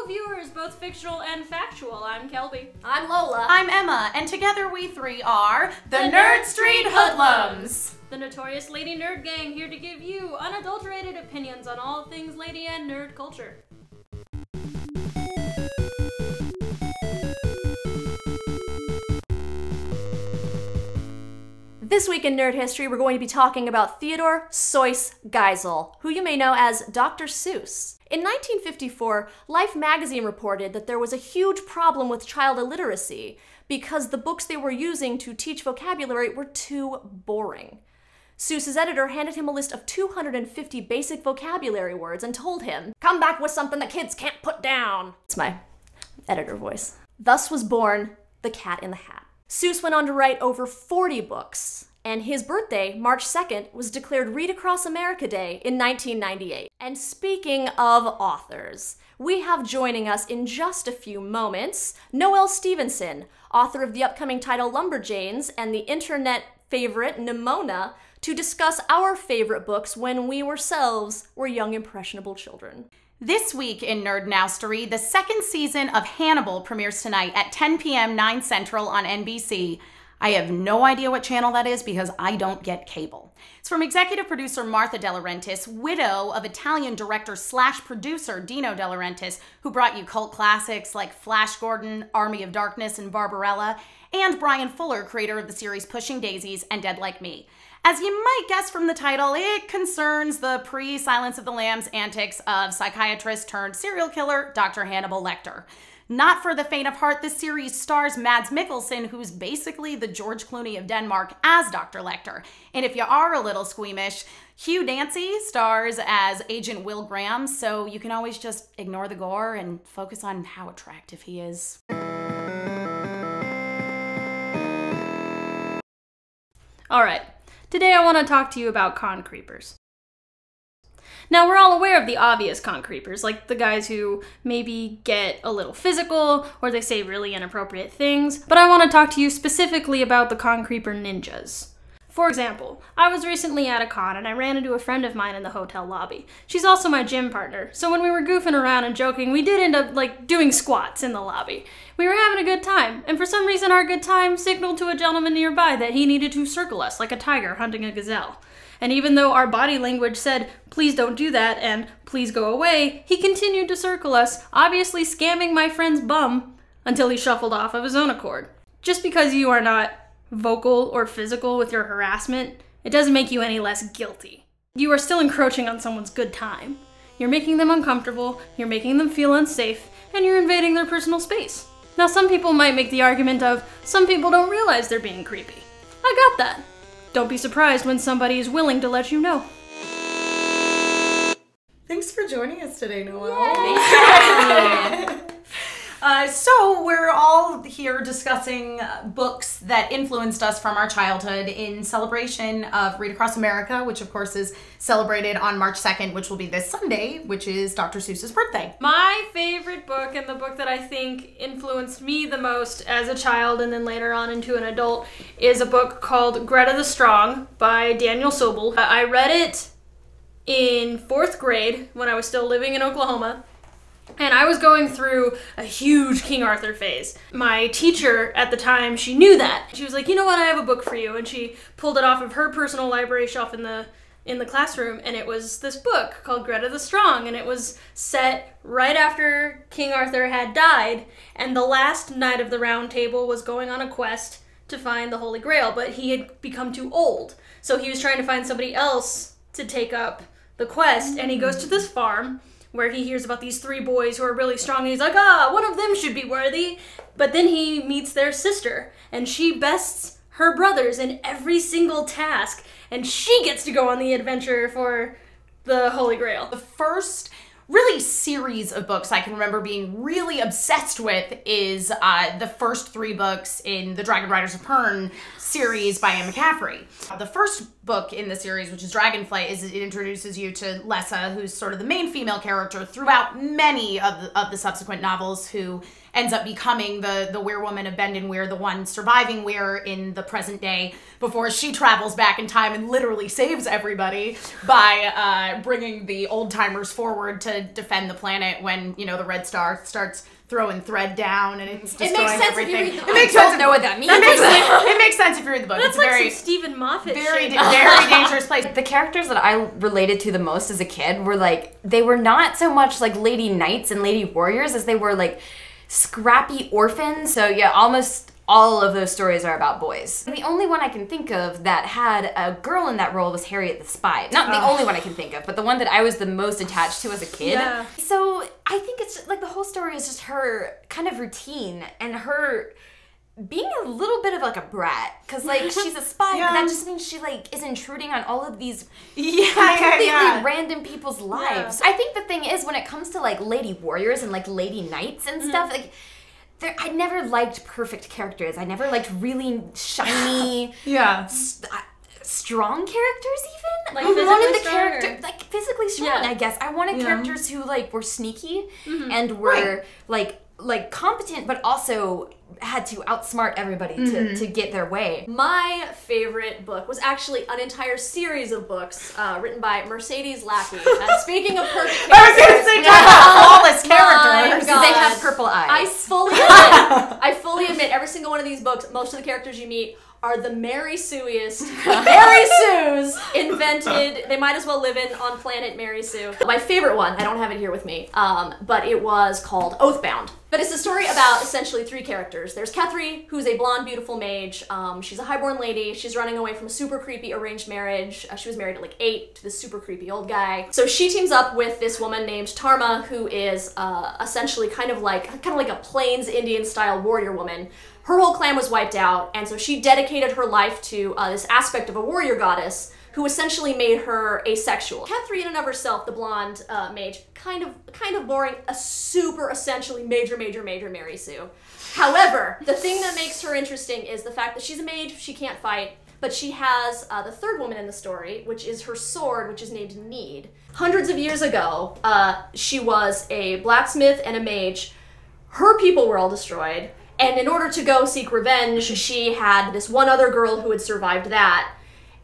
Hello viewers, both fictional and factual. I'm Kelby. I'm Lola. I'm Emma, and together we three are the NerdStreet Hoodlums. The notorious lady nerd gang, here to give you unadulterated opinions on all things lady and nerd culture. This week in Nerd History, we're going to be talking about Theodore Seuss Geisel, who you may know as Dr. Seuss. In 1954, Life magazine reported that there was a huge problem with child illiteracy because the books they were using to teach vocabulary were too boring. Seuss's editor handed him a list of 250 basic vocabulary words and told him, "Come back with something that kids can't put down." It's my editor voice. Thus was born The Cat in the Hat. Seuss went on to write over 40 books, and his birthday, March 2nd, was declared Read Across America Day in 1998. And speaking of authors, we have joining us in just a few moments, Noelle Stevenson, author of the upcoming title Lumberjanes and the internet favorite Nimona, to discuss our favorite books when we ourselves were young impressionable children. This week in Nerd Nowstery, the second season of Hannibal premieres tonight at 10 p.m. 9 Central on NBC. I have no idea what channel that is because I don't get cable. It's from executive producer Martha De Laurentiis, widow of Italian director/producer Dino De Laurentiis, who brought you cult classics like Flash Gordon, Army of Darkness, and Barbarella, and Brian Fuller, creator of the series Pushing Daisies and Dead Like Me. As you might guess from the title, it concerns the pre-Silence of the Lambs antics of psychiatrist turned serial killer Dr. Hannibal Lecter. Not for the faint of heart, this series stars Mads Mikkelsen, who's basically the George Clooney of Denmark, as Dr. Lecter. And if you are a little squeamish, Hugh Dancy stars as Agent Will Graham, so you can always just ignore the gore and focus on how attractive he is. All right. Today I want to talk to you about con creepers. Now, we're all aware of the obvious con creepers, like the guys who maybe get a little physical or they say really inappropriate things, but I want to talk to you specifically about the con creeper ninjas. For example, I was recently at a con and I ran into a friend of mine in the hotel lobby. She's also my gym partner, so when we were goofing around and joking, we did end up doing squats in the lobby. We were having a good time, and for some reason our good time signaled to a gentleman nearby that he needed to circle us like a tiger hunting a gazelle. And even though our body language said, "Please don't do that," and "Please go away," he continued to circle us, obviously scamming my friend's bum until he shuffled off of his own accord. Just because you are not vocal or physical with your harassment, it doesn't make you any less guilty. You are still encroaching on someone's good time. You're making them uncomfortable, you're making them feel unsafe, and you're invading their personal space. Now, some people might make the argument of, some people don't realize they're being creepy. I got that. Don't be surprised when somebody is willing to let you know. Thanks for joining us today, Noelle. Thanks for having me. So we're all here discussing books that influenced us from our childhood in celebration of Read Across America, which of course is celebrated on March 2nd, which will be this Sunday, which is Dr. Seuss's birthday. My favorite book, and the book that I think influenced me the most as a child and then later on into an adult, is a book called Greta the Strong by Daniel Sobel. I read it in 4th grade when I was still living in Oklahoma. And I was going through a huge King Arthur phase. My teacher at the time, she knew that. She was like, "You know what, I have a book for you." And she pulled it off of her personal library shelf in the classroom, and it was this book called Greta the Strong, and it was set right after King Arthur had died, and the last knight of the Round Table was going on a quest to find the Holy Grail, but he had become too old. So he was trying to find somebody else to take up the quest, and he goes to this farm where he hears about these 3 boys who are really strong, and he's like, one of them should be worthy. But then he meets their sister, and she bests her brothers in every single task, and she gets to go on the adventure for the Holy Grail. The first really series of books I can remember being really obsessed with is the first 3 books in the Dragon Riders of Pern series by Anne McCaffrey. The first book in the series, which is Dragonflight, is it introduces you to Lessa, who's sort of the main female character throughout many of the subsequent novels, who ends up becoming the werewoman of Bendon Weir, the one surviving Weir in the present day, before she travels back in time and literally saves everybody by bringing the old-timers forward to defend the planet when, you know, the Red Star starts throwing thread down and it's destroying everything. It makes sense. I don't know what that means. It makes sense if you read the book. That's It's like very, some Stephen Moffat very, shit. very dangerous place. The characters that I related to the most as a kid were like, they were not so much like lady knights and lady warriors as they were like scrappy orphans. So yeah, almost all of those stories are about boys. The only one I can think of that had a girl in that role was Harriet the Spy. Not the only one I can think of, but the one that I was the most attached to as a kid. Yeah. So I think it's just, like, the whole story is just her kind of routine and her being a little bit of like a brat, because like she's a spy, but that just means she like is intruding on all of these completely random people's lives. I think the thing is, when it comes to like lady warriors and like lady knights and stuff, like I never liked perfect characters. I never liked really shiny, strong characters even. Like I wanted the strong, character like physically strong. I guess I wanted characters who like were sneaky and were like competent, but also had to outsmart everybody to get their way. My favorite book was actually an entire series of books written by Mercedes Lackey. Speaking of perfect characters, I was gonna say flawless characters. God. They have purple eyes. I fully admit every single one of these books, most of the characters you meet are the Mary Sueiest. Mary Sues invented, they might as well live on planet Mary Sue. My favorite one, I don't have it here with me, but it was called Oathbound. But it's a story about essentially three characters. There's Kethri, who's a blonde, beautiful mage. She's a highborn lady. She's running away from a super creepy arranged marriage. She was married at like 8 to this super creepy old guy. So she teams up with this woman named Tarma, who is essentially kind of like a Plains Indian style warrior woman. Her whole clan was wiped out, and so she dedicated her life to this aspect of a warrior goddess who essentially made her asexual. Kethri in and of herself, the blonde mage, kind of boring, a super essentially major Mary Sue. However, the thing that makes her interesting is the fact that she's a mage, she can't fight, but she has the third woman in the story, which is her sword, which is named Need. Hundreds of years ago, she was a blacksmith and a mage. Her people were all destroyed. And in order to go seek revenge, she had this one other girl who had survived that.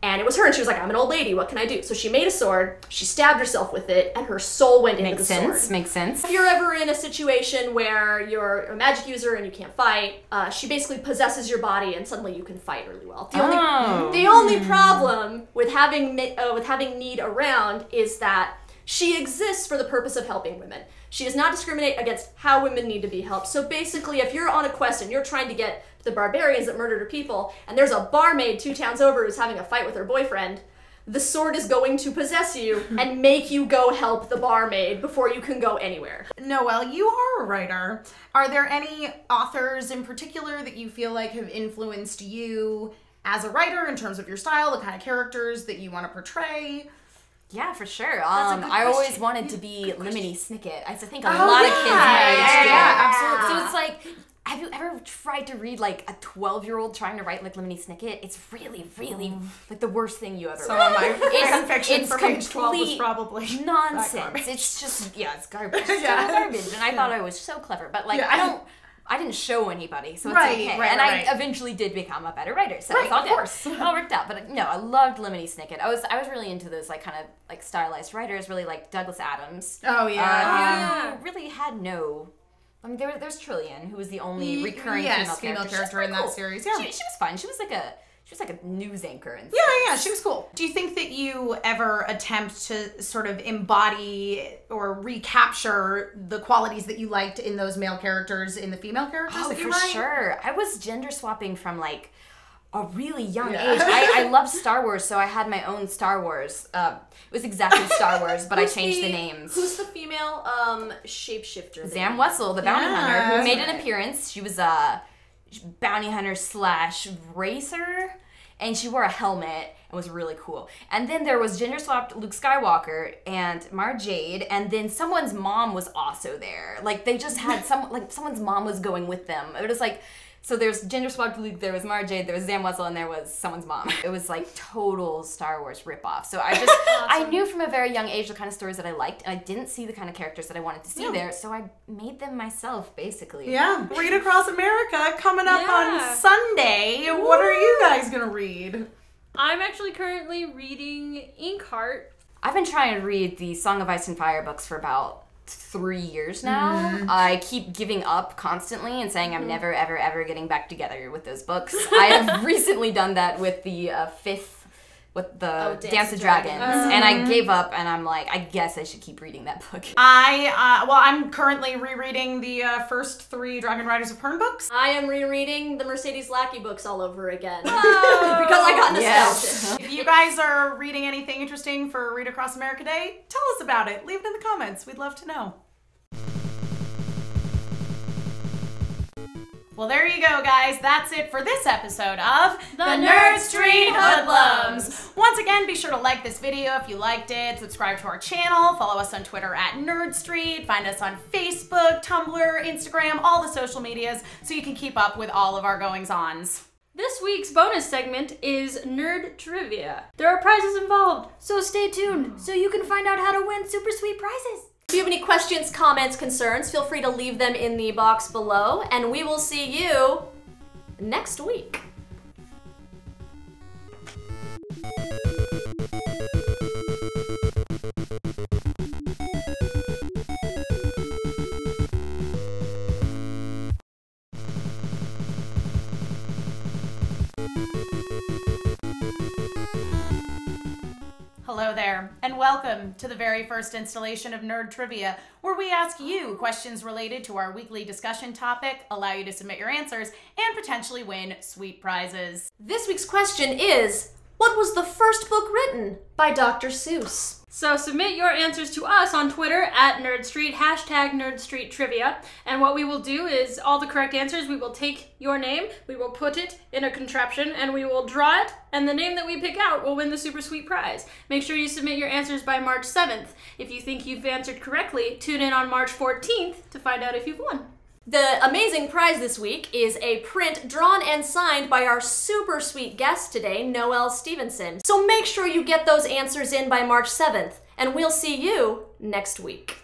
And it was her, and she was like, I'm an old lady, what can I do? So she made a sword, she stabbed herself with it, and her soul went into the sword. Makes sense. If you're ever in a situation where you're a magic user and you can't fight, she basically possesses your body, and suddenly you can fight really well. The only problem with having Need around is that she exists for the purpose of helping women. She does not discriminate against how women need to be helped. So basically, if you're on a quest and you're trying to get the barbarians that murdered her people, and there's a barmaid 2 towns over who's having a fight with her boyfriend, the sword is going to possess you and make you go help the barmaid before you can go anywhere. Noelle, you are a writer. Are there any authors in particular that you feel like have influenced you as a writer in terms of your style, the kind of characters that you want to portray? Yeah, for sure. That's a good I always question. wanted to be Lemony Snicket. I think a lot of kids my age do. Absolutely. So it's like, have you ever tried to read like a 12-year-old trying to write like Lemony Snicket? It's really, really like the worst thing you ever read. My fan fiction from age 12 was complete probably nonsense. It's just, it's garbage. It's garbage. And I thought I was so clever, but like I didn't show anybody, so it's okay. I eventually did become a better writer, so it's all good. Of course. It all worked out. But no, I loved Lemony Snicket. I was really into those like kind of like stylized writers, really like Douglas Adams. Oh yeah. Who really had no. I mean, there's Trillian, who was the only recurring female character in that series. Yeah, she was fun. She was like a news anchor. And yeah, she was cool. Do you think that you ever attempt to sort of embody or recapture the qualities that you liked in those male characters in the female characters that you write? For sure. I was gender swapping from like a really young age. I loved Star Wars, so I had my own Star Wars. It was exactly Star Wars, but I changed the names. Who's the female shapeshifter? Zam Wessel, the bounty hunter, who made an appearance. She was a bounty hunter / racer, and she wore a helmet and was really cool. And then there was gender swapped Luke Skywalker and Mara Jade, and then someone's mom was also there. Like they just had someone's mom was going with them. It was like So there's Ginger Swagged Luke, there was Mara Jade, there was Zam Wesell, and there was someone's mom. It was like total Star Wars ripoff. So I just, I knew from a very young age the kind of stories that I liked, and I didn't see the kind of characters that I wanted to see there, so I made them myself, basically. Yeah. Read Across America coming up on Sunday. Woo! What are you guys gonna read? I'm actually currently reading Inkheart. I've been trying to read the Song of Ice and Fire books for about 3 years now. I keep giving up constantly and saying I'm never, ever, ever getting back together with those books. I have recently done that with the fifth, with the Dance of Dragons, and I gave up, and I'm like, I guess I should keep reading that book. I'm currently rereading the first 3 Dragon Riders of Pern books. I am rereading the Mercedes Lackey books all over again. Because I got nostalgic. Yes. If you guys are reading anything interesting for Read Across America Day, tell us about it. Leave it in the comments. We'd love to know. Well, there you go, guys. That's it for this episode of The NerdStreet Hoodlums. Once again, be sure to like this video if you liked it, subscribe to our channel, follow us on Twitter at NerdStreet, find us on Facebook, Tumblr, Instagram, all the social medias, so you can keep up with all of our goings-ons. This week's bonus segment is Nerd Trivia. There are prizes involved, so stay tuned so you can find out how to win super sweet prizes. If you have any questions, comments, concerns, feel free to leave them in the box below, and we will see you next week. Hello there, and welcome to the very first installation of Nerd Trivia, where we ask you questions related to our weekly discussion topic, allow you to submit your answers, and potentially win sweet prizes. This week's question is, what was the first book written by Dr. Seuss? So submit your answers to us on Twitter at NerdStreet, hashtag NerdStreetTrivia. And what we will do is all the correct answers, we will take your name, we will put it in a contraption, and we will draw it, and the name that we pick out will win the super sweet prize. Make sure you submit your answers by March 7th. If you think you've answered correctly, tune in on March 14th to find out if you've won. The amazing prize this week is a print drawn and signed by our super sweet guest today, Noelle Stevenson. So make sure you get those answers in by March 7th, and we'll see you next week.